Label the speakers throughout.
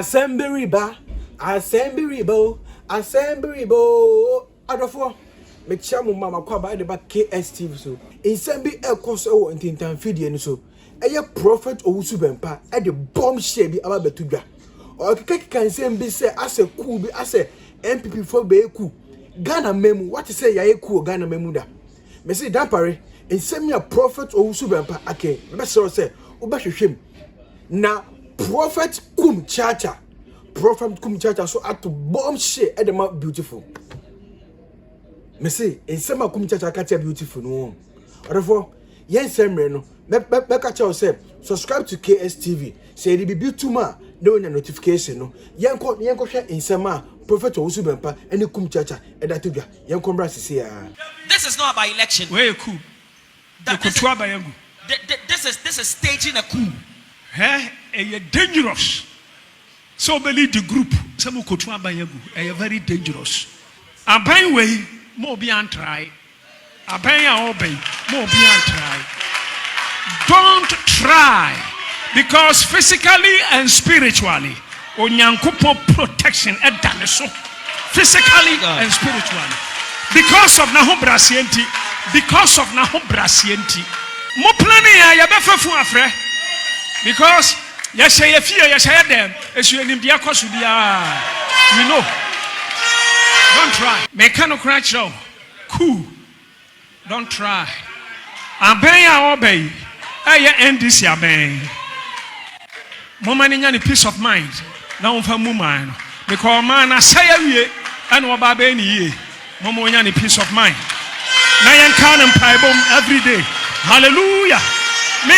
Speaker 1: Assembly ba, assembly bo, assembly bo. Adofo, me chamu mama kwa ba de ba KSTV so. Insembi e koso o ntintan fidie ni so. Eye prophet Owusu Bempah e de bomb share bi aba betudwa. O kekeka insembi se ase ku bi ase NPP for be ku. Ghana memu, what say ya ku Ghana memu da. Me say dampare, insemi a prophet Owusu Bempah ake. Me say obahwehwem. Na prophet Kumchacha so at to bomb shit at the mouth beautiful. Me say in some Kumchacha catch beautiful no. Therefore, yes, no. Make say subscribe to KSTV. Say it be beautiful ma no notification no. Yanko share in some prophet Owusu Bempah and Kumchacha and that tuga. Yanko brasi
Speaker 2: This is not about election.
Speaker 3: Where you coup?
Speaker 2: This is staging a coup.
Speaker 3: You're dangerous. So believe the group. Some who could are very dangerous. Abay way more beyond try. Abay obey more beyond try. Don't try, because physically and spiritually, onyankupo protection at daniso. Physically and spiritually, because of Nahum Brasienti, Mo planning ya befafu afre. Because yes, say fear, yes, I them. As you in the course will be you know. Don't try. Mechanical crash show. Cool. Don't try. Obey. I end this year, man. Moment in any peace of mind. Now for woman. Because man, I say and what babeni ye. Momo in any peace of mind. Nayan can and pibom every day. Hallelujah. Me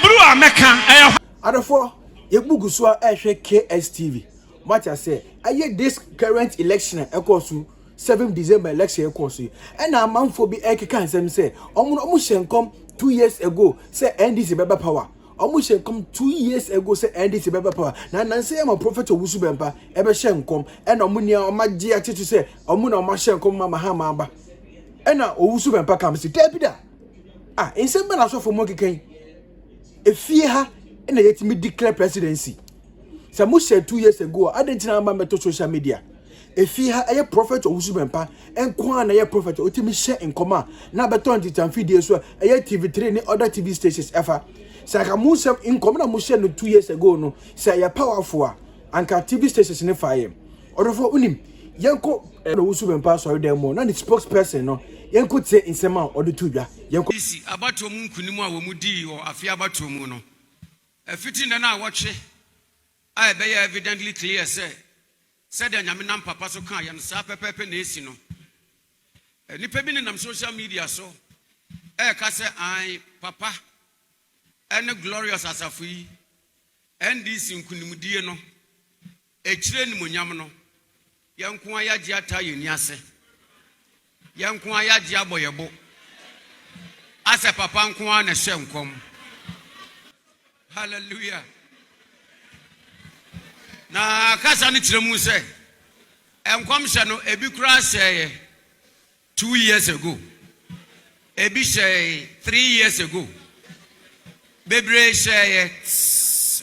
Speaker 3: blue American.
Speaker 1: Adofo, ye bugu so KSTV. What I say, this current election ekosu 7 December election ekosu. And a man for be ekeka nsem say, omo shenkom 2 years ago say NDC beba power. Omo shenkom 2 years ago say NDC beba power. Na nanse am prophet Owusu Bempah ebe shenkom and omo nia omagye ati say omo na omo shenkom mama ha mamba. And na Owusu Bempah kam say tebida. Nsem ba na so for mo keken. Efie ha na yet me declare presidency. Some share 2 years ago, I didn't know about social media. If he had a prophet Owusu Bempah, and Kwan a prophet, ultimately share in command. Now, but 20 and videos were a TV3 and other TV stations ever. Sakamusam in common motion 2 years ago, no, say a powerful and TV stations in the fire. Or for Unim, Yanko and Owusu Bempah, sorry, there more, not the spokesperson, no, Yanko say in Sema or the Tuga. Yanko
Speaker 4: about to Munkunima or Mudi or Afiaba to Muno. A fitting and I watch it. I be evidently clear, said the Yaminam Papa so kind and Sapa Pepe Nesino. And if I've been in social media, so Kase I, Papa, and a glorious as a free, and this in Kunimudiano, a train Munyamano, young Kwaya Giata Yuniase, young Kwaya Diaboyabo, as a Papa Kwan a Shem. Hallelujah. Na kasa ni tiremu se enkwamhye no ebi kura say 2 years ago, ebi say 3 years ago, bebre say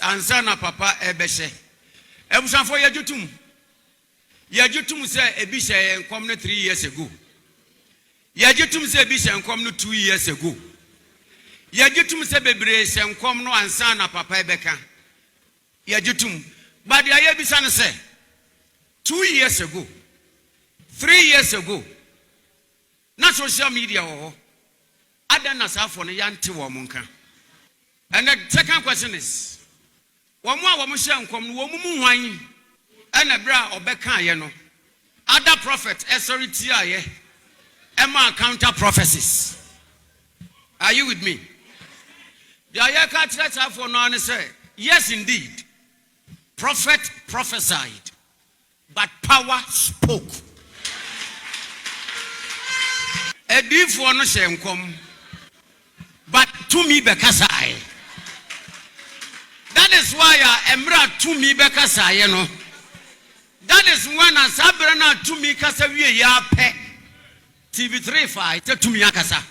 Speaker 4: ansa na papa ebehye ebusanfo yajutum say ebi say enkwam no 3 years ago, yajutum say ebi say enkwam no 2 years ago, yajutum say bebre say enkwam no ansa na papa ebeka yajutum. But the Ayabisan say 2 years ago, 3 years ago, not social media or other Nasafon Yanti Wamunka. And the second question is, one more Wamushan come Womu wine and a bra or Becca Yano. Other prophets, SRTA, Emma counter prophecies. Are you with me? The Ayaka Trata for none say, yes, indeed. Prophet prophesied, but power spoke. Edifo no shenkom, but to me bekasai. That is why emra to me bekasai no. That is when asabrana to me kasa wie ya pe. TV3 5 say to me akasa.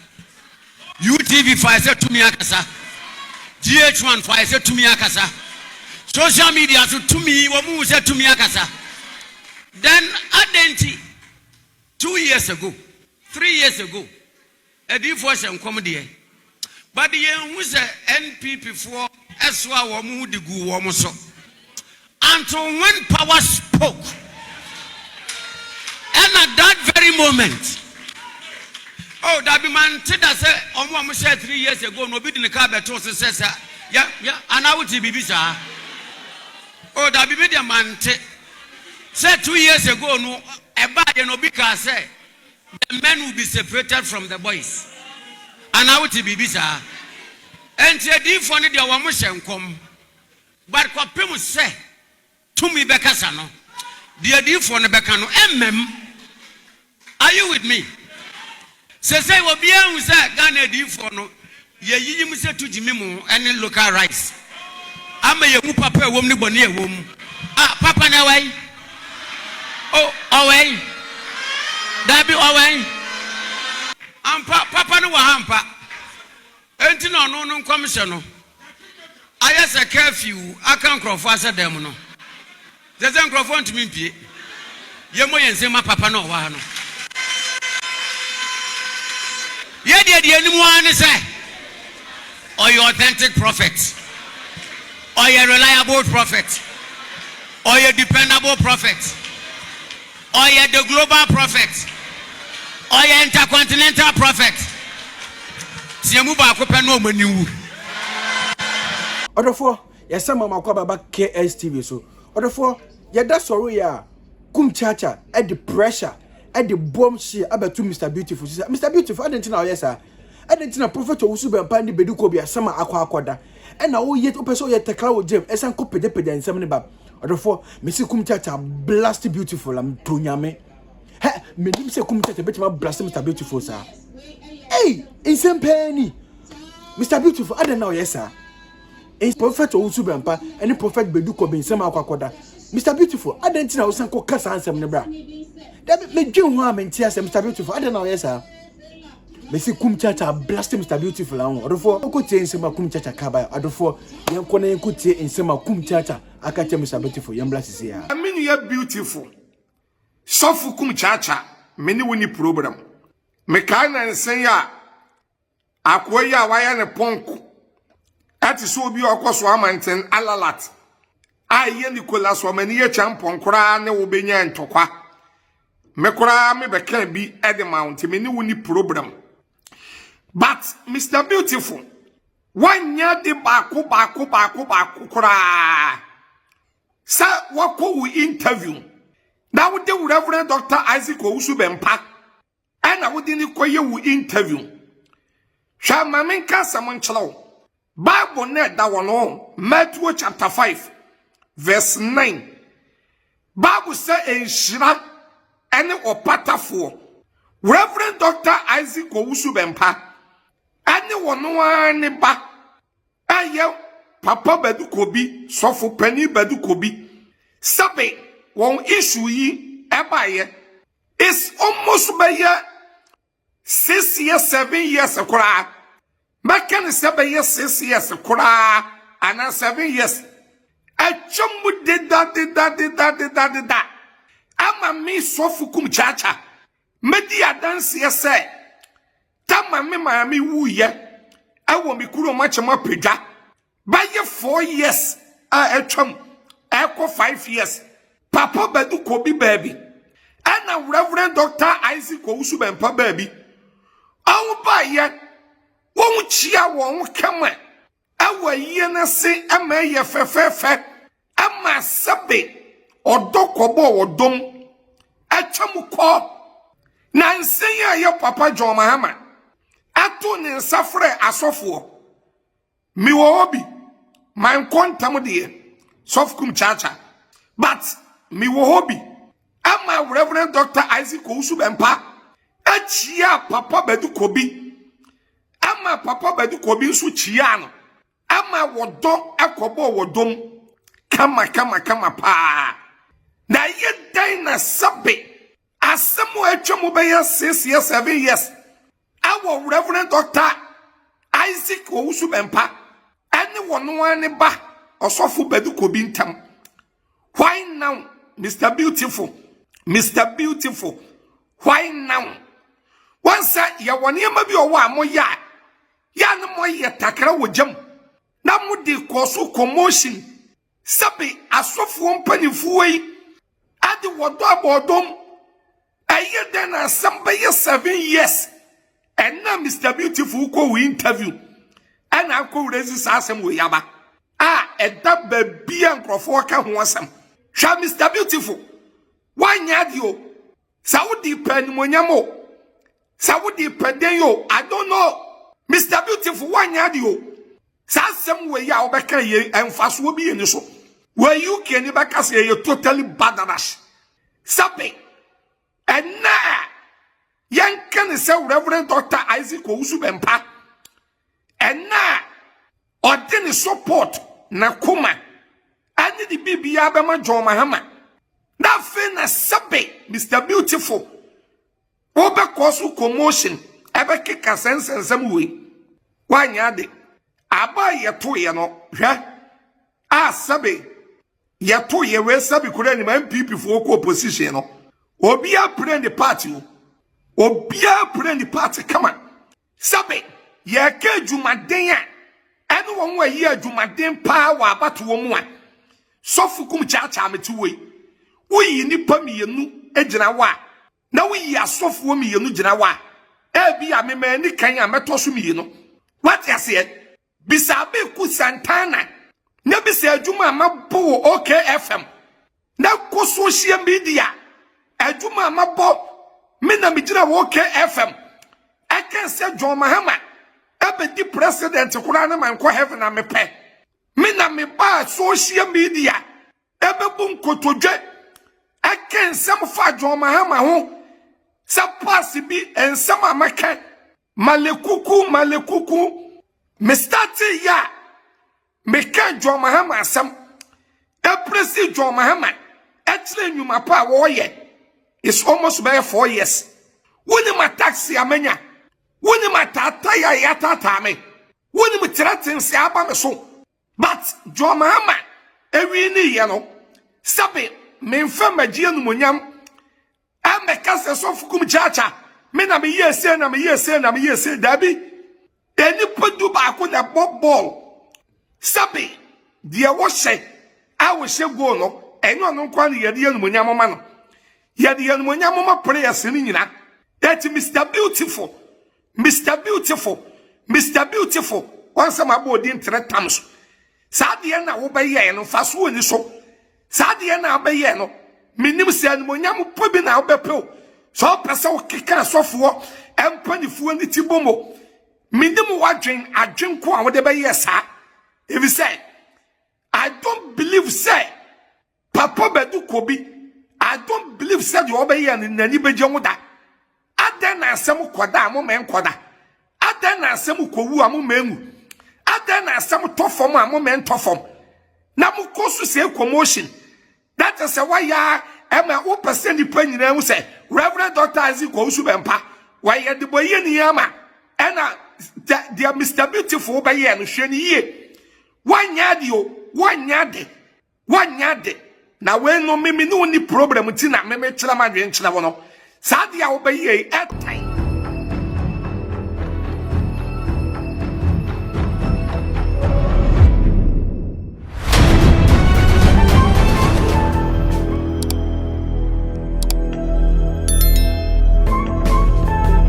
Speaker 4: UTV 5 say to me akasa. GH1 5 say to me akasa. social media to me womu say to me akasa. Then identity 2 years ago, 3 years ago, a divorce and comedy. But the who's NPP for Eswa womu de gu womu so. Until when power spoke, and at that very moment, oh, that be man said I said, Omo said 3 years ago, no bid in the car, but also says, yeah, and I would be bizarre. Oh, that be media man said 2 years ago, no, a bad and Obika said, the men will be separated from the boys. And I would be bizarre. And the deep funny, the woman come. But what people say to me, Becasano, the deep funny Becano, are you with me? Say, well, be able to say, Ghana deep for no, ye must to Jimmy and local rice. I'm a papa, woman, bonnier woman. Ah, Papa, no way. Oh, away. That be away. I'm Papa, no hamper. Ain't no commissioner. I has a curfew. I can't cross faster than no. There's a microphone to me. You're and say my Papa no one. Yeah, the anyone is say, or your authentic prophet. Or a reliable prophet, or a dependable prophet, or the global prophet, or an intercontinental prophet.
Speaker 1: Obofour, yes, some mama kwa baba KSTV so. Obofour, yeah, that's sorry ya. Kumchacha at the pressure at the bomb she about to Mr. Beautiful. Mr. Beautiful, I didn't know, yes, sir. I didn't know Prophet Owusu Bempah ni Badu kobi asama akwa akwada. And now yet opeso yet tekla Jim esan ko pede and seven ba. Obofour, Missy Kumchacha Blast beautiful am tonyame. He, me nim say Kumchacha betima Blast Mr. Beautiful sir. Hey, in same penny. Mr. Beautiful, I don't know, yes, sir. In Prophet Owusu Bempah and Prophet Badu kobi asama akwa akwada. Mr. Beautiful, I didn't know san ko kasa ansem ne bra. That me dwen ho am ntia Mr. Beautiful, I don't know, yes, sir. Mesi Kumchacha Blast Mr. Beautiful and Obofour okotie nsema Kumchacha kaba Obofour yenko na yenkotie nsema Kumchacha akate Mr. Beautiful yem Blast sia
Speaker 5: I mean you beautiful sofu Kumchacha meni woni program me kan na nsen ya akoya waya ne ponko ati so obi okoso amanten alalat aye Nicolas so mani ye champon kora ne wo benya ntokwa me kora me beka bi ede mount meni woni program. But Mr. Beautiful, one year the baku kura. Sir, what could we interview? Now would the Reverend Dr. Isaac Owusu Bempah, and I wouldn't call you interview. Shall Maminka Samanchalo? Bible net that one on Matthew chapter 5, verse 9. Bible say in Shira and Opata 4. Reverend Dr. Isaac Owusu Bempah. Anyone ba aye Papa Badu kobi sofo pani Badu kobi sabe won issue yi ebaye is almost by 6 years 7 years akura makan 7 years 6 years akura and 7 years achomu de da ama mi sofo Kumchacha media dance say Tama me Miami woo ye. I won't be cool much of my pija. By your 4 years, I chum, echo 5 years. Papa Badu kobi baby. And a Reverend Dr. Isaac Owusu Bempah baby. Oh, by yet. Won't cheer won't come. Our yena say a may fe. A masabe. Or dokobo or dom. A chamuko. Nancy your Papa John Mahama. Ato ne safre asofo mi wo obi man kontam de sof Kumchacha but mi wo obi ama Reverend Dr. Isaac Owusu Bempah achia Papa Badu kobi ama Papa Badu kobi nso chia no ama wodo akobo wodom kama pa na ye dan na sabe asemo atwamo be 6 years 7 years. Our Reverend Dr. Isaac Owusu Bempah, anyone ba Obofour Badu kobi ntam. Why now, Mr. Beautiful? Mr. Beautiful. Why now? Once ya waniema bi owa amoya. Ya no moye takra wojam. Na mudi koso commotion. Sabi asofo mpanifo yi. Ade wodo abodom. Aye den asam be 7 years. And now Mr. Beautiful ko interview. And I ko resist asem we yaba. Eda baby ankrofo ka ho asem. Sha Mr. Beautiful. Why nyadio? Saudi penimonyamo. Saudi pedenyo. I don't know. Mr. Beautiful, why nyadio? Sasem we ya obeka ye emfaso bi eni so. Where you can never say you totally badarash. Sabe. And now, young can say Reverend Dr. Isaac Owusu Bempah. And now, ordinary support na kuma. And the BB Abema John Mahama. Now, Fena Sabe, Mr. Beautiful. Oba kosu commotion. Ebe kika sense and some way. Why nyade? Aba ye to ye no. Sabe. Ye to ye we sabe kure ni NPP for opposition no. Obia pray the party. Obia pray the party. Come on. Sabe. Ye ke jumaden ya. Enu won wa ye jumaden pa wa abatu wo mu a. Sofu Kumchacha ameti we. Uyi nipa mienu ejina wa. Na uyi asofu wo mienu jina wa. Ebi ameme ni kan ya meto so mienu. What you say? Bisabe ku Santana. Na bisa adwuma mabo OKFM. Na ko social media. Adwuma mabo me na mejira OKFM. I can say John Mahama. Ebe di president kura na man ko heaven na me pe. Me na me ba social media. Ebe bu nkotodwe. I can say mo fa John Mahama ho. Sa pass bi ensama maka. Malekuku. Me start ya. Me ka John Mahama asam. Presi John Mahama. Etre nyuma pa wo ye. It's almost by 4 years. Woni ma taxi amenya. Woni ma tata ya tata me. Woni ma threaten se aba me so. But John Mahama ewi ni ye no. Sabe me mfa magie no monyam. Ameka se so Kumchacha. Me na me yese na me yese dabi. Eni podu ba ko na ball. Sabe dia wo hye a wo hye go no. Eno no kwa ne yede no monyam ma no. Yede no monyam ma prayers ni nyina. That Mr. Beautiful. Mr. Beautiful. Once my body in 3 times. Sadia na wo be ye no fa so ni so. Sadia na be ye no. Minim se no monyam po bi na wo be pe. So pese wo keka sofo empanifuo ni tibomo. Minim adwen ko a wo de be ye sa. If you say I don't believe say Papa Badu kobi. I don't believe say you obey and nani be jonda. Aden na asem koda mo men koda. Aden na asem kowu amo menwu. Aden na asem tofom amo men tofom. Na mo kosu say commotion. That is why ya ema wo person di panyina hu say Reverend Dr. Isaac Owusu Bempah. Why ya de boye ni ama. Ena dia Mr. Beautiful be ye no hwe ni ye. Wanyade. Na we no me no ni problem ti na me chira madwen chira wono. Sadia wo be ye